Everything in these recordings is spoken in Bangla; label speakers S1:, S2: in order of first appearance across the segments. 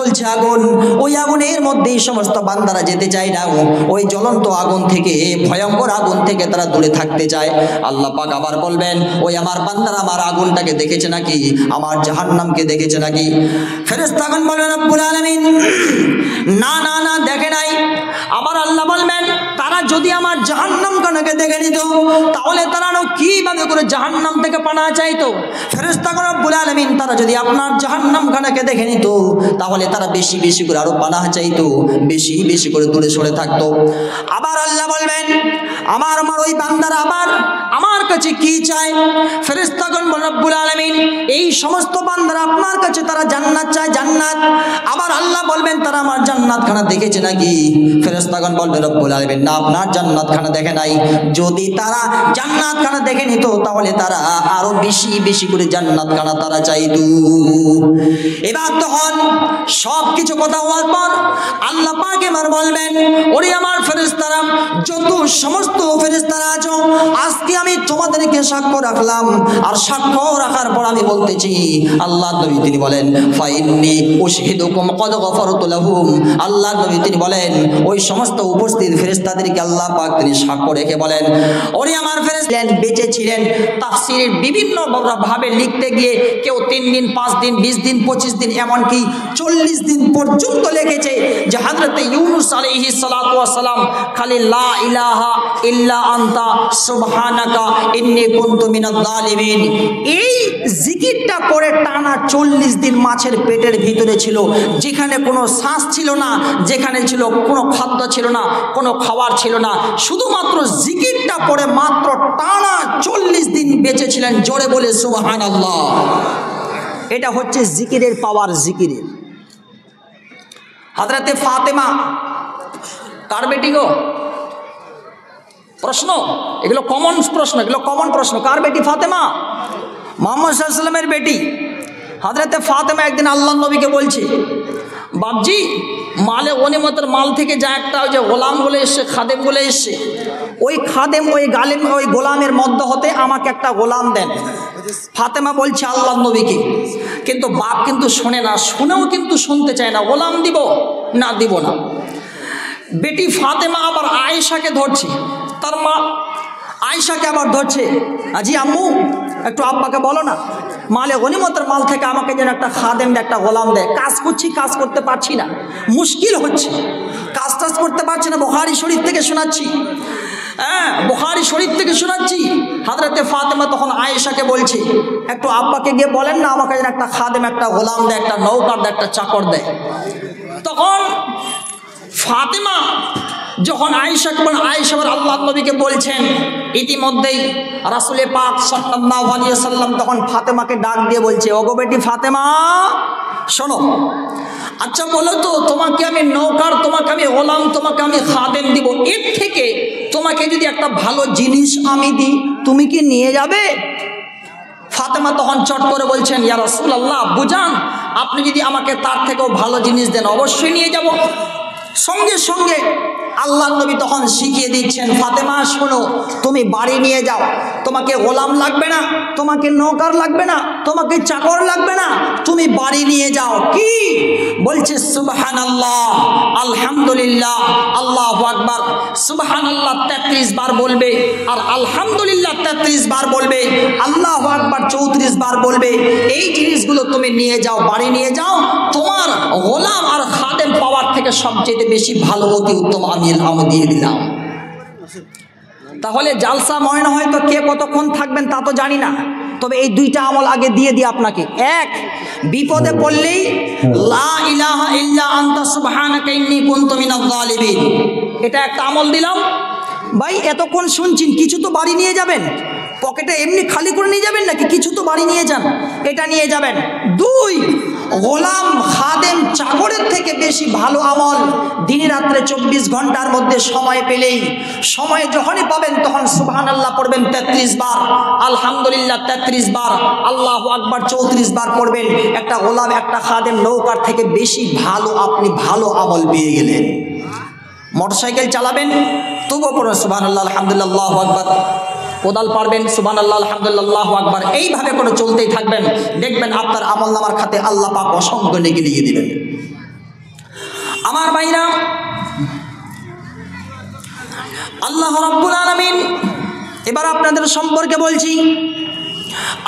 S1: জ্বলছে আগুন, ওই আগুনের মধ্যে সমস্ত বান্দারা যেতে চায় না, ওই জ্বলন্ত আগুন থেকে, ভয়ঙ্কর আগুন থেকে তারা দূরে থাকতে চায়। আল্লাহ পাক আবার বলবেন, ওই আমার বান্দারা আমার আগুনটাকে দেখেছে নাকি, আমার জাহান্নামকে দেখেছে নাকি? ফেরেশতাগণ বলবেন রব্বুল আলামিন, না না না, দেখে নাই। আবার আল্লাহ বলবেন, তারা যদি আমার জাহান্নামখানাকে দেখে নিত তাহলে তারা কিভাবে করে জাহান্নাম থেকে পানাহ চাইতো? ফেরেশতাগণ রব্বুল আলামিন, তারা যদি আপনার জাহান্নামখানাকে দেখে নিত তাহলে তারা বেশি বেশি করে আরো পানাহ চাইতো, বেশি বেশি করে দূরে সরে থাকতো। আবার আল্লাহ বলবেন, আমার ওই বান্দারা আবার আমার কাছে কি চায়? ফেরেশতাগণ রব্বুল আলামিন, এই সমস্ত বান্দারা আপনার কাছে তারা জান্নাত চায়, জান্নাত। আবার আল্লাহ বলবেন, তারা আমার জান্নাতখানা দেখেছে নাকি? ফেরেশতাগণ বলবে রব্বুল আলামিন, না, আপনার জান্নাতখানা দেখে নাই। যদি তারা জান্নাতখানা দেখে নিত তাহলে তারা আরো বেশি বেশি করে জান্নাতখানা তারা চাইতো। এবার তখন সব কিছু কথা হওয়ার পর আল্লাহ পাক এবার বলবেন, ওরে আমার ফেরেশতারা, যত সমস্ত ফেরেশতারা আছো, আজকে আমি তোমাদেরকে সাক্ষ্য রাখলাম। আর সাক্ষ্য রাখার পর আমি বলতেছি, আল্লাহ নবী তিনি বলেন, ফাইন্নি উশহিদুকুম ক্বাদ গফারতু লাহুম। আল্লাহ নবী তিনি বলেন, ওই সমস্ত উপস্থিত ফেরেশতাদেরকে আল্লাহ পাক তিনি সাক্ষ্য রেখে বলেন, ওরে আমার ফেরেশতা বেঁচে ছিলেন। তাফসীরের বিভিন্ন ভাবে লিখতে গিয়ে কেউ 3 দিন, 5 দিন, 20 দিন, 25 দিন, এমনকি 40 দিন পর্যন্ত লিখেছে যে হযরত ইউনূস আলাইহিস সালাতু ওয়াস সালাম খালি লা ইলাহা ইল্লা আনতা সুবহানাকা ইন্নী কুনতু মিনাজ জালিমিন, এই জিকিরটা করে টানা 40 দিন মাছের পেটের ভিতরে ছিল, যেখানে কোনো শ্বাস ছিল না, যেখানে ছিল কোনো খাদ্য ছিল না, কোনো খাবার ছিল না, শুধুমাত্র জিকিরটা পড়ে মাত্র টানা 40 দিন বেঁচে ছিলেন। জোরে বলে সুবহানাল্লাহ। এটা হচ্ছে জিকিরের পাওয়ার, জিকিরের। হযরতে ফাতেমা কার বেটি গো? প্রশ্ন, এগুলো কমন প্রশ্ন, এগুলো কমন প্রশ্ন। কার বেটি? ফাতেমা, মুহাম্মদ সাল্লাল্লাহু আলাইহি ওয়াসাল্লামের বেটি। হযরতে ফাতেমা একদিন আল্লাহর নবীকে বলছে, বাপজি, মালে গনিমতের মাল থেকে যা একটা ওই যে গোলাম বলে এসছে, খাদেম বলে এসছে, ওই খাদেম, ওই গালেম, ওই গোলামের মধ্য হতে আমাকে একটা গোলাম দেন। ফাতেমা বলছে আল্লাহর নবীকে, কিন্তু বাপ কিন্তু শোনে না, শুনেও কিন্তু শুনতে চায় না। গোলাম দিব না, দিব না। বেটি ফাতেমা আবার আয়েশাকে ধরছে, তার মা আয়েশাকে আবার ধরছে, আজি আম্মু, একটু আব্বাকে বলো না, মালে গনিমতের মাল থেকে আমাকে যেন একটা খাদেম, একটা গোলাম দেয়। কাজ করছি, কাজ করতে পারছি না, মুশকিল হচ্ছে, কাজ টাজ করতে পারছি না। বুখারী শরীফ থেকে শোনাচ্ছি, হ্যাঁ, বুখারী শরীফ থেকে শোনাচ্ছি। হযরতে ফাতেমা তখন আয়েশাকে বলছে, একটু আব্বাকে গিয়ে বলেন না, আমাকে যেন একটা খাদেম, একটা গোলাম দেয়, একটা নৌকার দেয়, একটা চাকর দেয়। তখন ফাতেমা যখন আয়েশা আল্লাহর নবীকে বলছেন, ইতিমধ্যেই রাসূল পাক সাল্লাল্লাহু আলাইহি ওয়াসাল্লাম তখন ফাতেমাকে ডাক দিয়ে বলছে, ওগো বেটি ফাতেমা, শোনো, আচ্ছা বলো তো, তোমাকে আমি নৌকার, তোমাকে আমি গোলাম, তোমাকে আমি খাদেম দিব, এর থেকে তোমাকে যদি একটা ভালো জিনিস আমি দিই, তুমি কি নিয়ে যাবে? ফাতেমা তখন চট করে বলছেন, ইয়া রাসূলুল্লাহ, বুঝান, আপনি যদি আমাকে তার থেকেও ভালো জিনিস দেন অবশ্যই নিয়ে যাব। সঙ্গে সঙ্গে আল্লাহর নবী তখন শিখিয়ে দিচ্ছেন, ফাতেমা শোনো, তুমি বাড়ি নিয়ে যাও, তোমাকে গোলাম লাগবে না, তোমাকে নৌকার লাগবে না, তোমাকে চাকর লাগবে না, তুমি বাড়ি নিয়ে যাও। কি বলছে? সুবহানাল্লাহ, আলহামদুলিল্লাহ, আল্লাহু আকবার। সুবহানাল্লাহ 33 বার বলবে, আর আলহামদুলিল্লাহ 33 বার বলবে, আল্লাহু আকবার 34 বার বলবে। এই জিনিসগুলো তুমি নিয়ে যাও, বাড়ি নিয়ে যাও, তোমার গোলাম আর খাদেম পাওয়ার থেকে সবচেয়ে বেশি ভালো, অতি উত্তম আমি দিয়ে দিলাম। তাহলে জালসা ময়না হয়তো কে কতক্ষণ থাকবেন তা তো জানি না, তবে এই দুইটা আমল আগে দিয়ে দিই আপনাকে। এক, বিপদে পড়লেই লা ইলাহা ইল্লা আনতা সুবহানাকা ইন্নী কুনতু মিনাজ জালিমিন, এটা একটা আমল দিলাম। ভাই এতক্ষণ শুনছেন, কিছু তো বাড়ি নিয়ে যাবেন, পকেটে এমনি খালি করে নিয়ে যাবেন নাকি, কিছু তো বাড়ি নিয়ে যান, এটা নিয়ে যাবেন। দুই, গোলাম, খাদেম, চাকরের থেকে বেশি ভালো আমল দিনে রাত্রে 24 ঘন্টার মধ্যে সময় পেলেই, সময় যখনই পাবেন তখন সুবহানাল্লাহ পড়বেন 33 বার, আলহামদুলিল্লাহ 33 বার, আল্লাহু আকবার 34 বার পড়বেন। একটা গোলাম, একটা খাদেম, নৌকার থেকে বেশি ভালো আপনি ভালো আমল পেয়ে গেলেন। মোটরসাইকেল চালাবেন, তবুও পড়ুন সুবহানাল্লাহ, আলহামদুলিল্লাহ, আল্লাহু আকবার। কোদাল পারবেন, সুবহানাল্লাহ, আলহামদুলিল্লাহ, আল্লাহু আকবার। এইভাবে করে চলতেই থাকবেন, দেখবেন আপনার আমলনামার খাতে আল্লাহ পাক অসংখ্য নেকি লিখে দিবেন। আমার ভাইরা, আল্লাহ রাব্বুল আলামিন, এবার আপনাদের সম্পর্কে বলছি।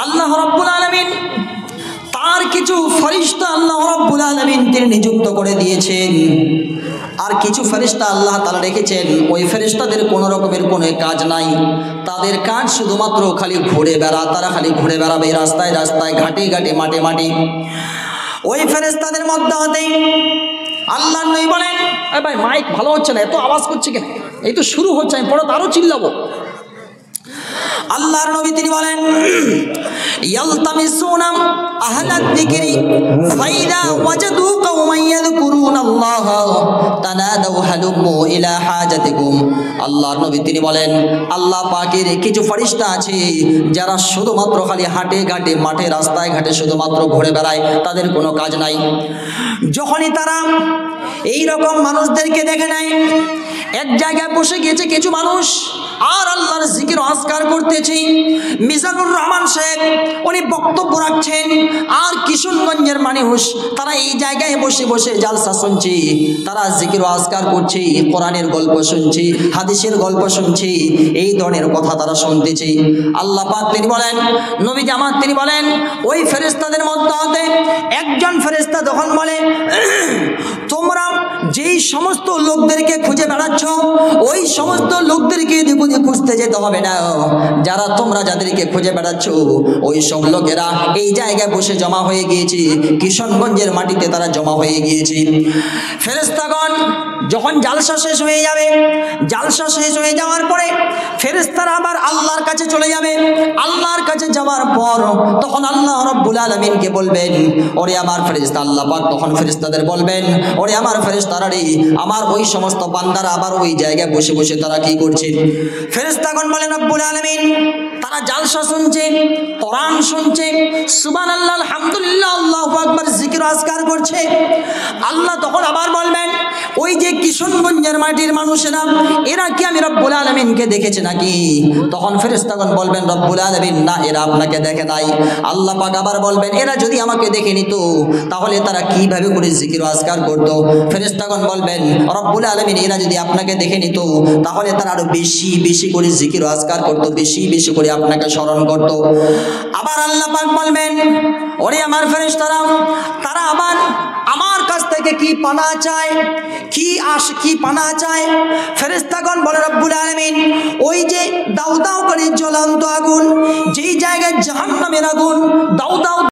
S1: আল্লাহ রাব্বুল আলামিন তার কিছু ফেরেশতা আল্লাহ রাব্বুল আলামিন তিনি নিযুক্ত করে দিয়েছেন, আর কিছু ফেরেশতা আল্লাহ তাআলা রেখেছেন। ওই ফেরেশতাদের কোনো রকমের কোনো কাজ নাই, তাদের কাজ শুধুমাত্র খালি ঘুরে বেড়া। তারা খালি ঘুরে বেড়াবে রাস্তায় রাস্তায়, ঘাটে ঘাটে, মাঠে মাঠে। ওই ফেরেশতাদের মধ্যে হতে আল্লাহ নবী বলেন, এ ভাই মাইক ভালো হচ্ছে না, এত আওয়াজ করছে কেন? এই তো শুরু হচ্ছে, আমি পরে আরো চিল্লাবো। আল্লাহর নবী তিনি বলেন, ইয়ালতামিসুনা আহলাদ যিকরি ফাইদা ওয়াজাদু কওমান ইয়াযকুরুনাল্লাহ তানাদাউ হালুম্মু ইলা হাজাতিকুম। আল্লাহর নবী তিনি বলেন, আল্লাহ পাকের কিছু ফেরেশতা আছে যারা শুধুমাত্র খালি হাটে ঘাটে, মাঠে রাস্তায় ঘাটে শুধুমাত্র ঘুরে বেড়ায়, তাদের কোনো কাজ নাই। যখনই তারা এই রকম মানুষদেরকে দেখে নেয়, এক জায়গায় বসে গিয়েছে কিছু মানুষ আর আল্লাহর জিকির আজকার করতেছে। মিজানুর রহমান সাহেব উনি বক্তব্য রাখছেন, আর কিশোরগঞ্জের মানুষ তারা এই জায়গায় বসে বসে জালসা শুনছে, তারা জিকির আজকার করছে, কোরআনের গল্প শুনছে, হাদিসের গল্প শুনছে, এই ধরনের কথা তারা শুনতেছে। আল্লাহ পাক তিনি বলেন, নবী জামাত তিনি বলেন, ওই ফেরেশতাদের মধ্যে হতে একজন ফেরেশতা যখন বলে, তোমরা যেই সমস্ত লোকদেরকে খুঁজে বেড়াচ্ছ, ওই সমস্ত লোকদেরকে খুঁজতে যেতে হবে না। যারা তোমরা যাদেরকে খুঁজে বেড়াচ্ছ, ওই সব লোকেরা এই জায়গায় বসে জমা হয়ে গিয়েছে, কিশোরগঞ্জের মাটিতে তারা জমা হয়ে গিয়েছে। ফেরেশতাগণ যখন জালসা শেষ হয়ে যাবে, জালসা শেষ হয়ে যাওয়ার পরে ফেরেশতারা আবার আল্লাহর কাছে চলে যাবে। আল্লাহর কাছে যাওয়ার পর তখন আল্লাহ রাব্বুল আলামিনকে বলবেন, ওরে আমার ফেরেশতা, আল্লাহ পাক তখন ফেরেশতাদের বলবেন, ওরে আমার ফেরেশতারা রে, আমার ওই সমস্ত বান্দারা আবার ওই জায়গায় বসে বসে তারা কি করছে? ফেরেশতাগণ বলেন রব্বুল আলামিন, তারা জালসা শুনছে, কোরআন শুনছে, সুবহানাল্লাহ, আলহামদুলিল্লাহ, আল্লাহু আকবার, জিকির আজকার করছে। আল্লাহ তখন আবার বলবেন, ওই যে কিশোরগঞ্জের মাটির মানুষেরা, এরা কি আমি রব্বুল আলামিনকে দেখেছে নাকি? তখন ফেরেশতাগণ বলবেন, রব্বুল আলামিন না, এরা আপনাকে দেখে নাই। আল্লাহ পাক আবার বলবেন, এরা যদি আমাকে দেখে নিত তাহলে তারা কিভাবে করে জিকির আজকার করতো? ফেরেশতাগণ বলবেন, রব্বুল আলামিন এরা যদি আপনাকে দেখে নিত তাহলে তারা আরো বেশি বেশি করে জিকির আজকার করতো, বেশি বেশি করে আপনাকে স্মরণ করতো। আবার আল্লাহ পাক বলবেন, ওরে আমার ফেরেশতারা, তারা আবার আমার কাছ থেকে কি পানা চায়, কি পানা চায়? ফেরেশতাগণ বলে, রব্বুল আলামিন ওই যে দাউ দাউ করে জ্বলন্ত আগুন, যেই জায়গায় জাহান্নামের আগুন দাউ দাউ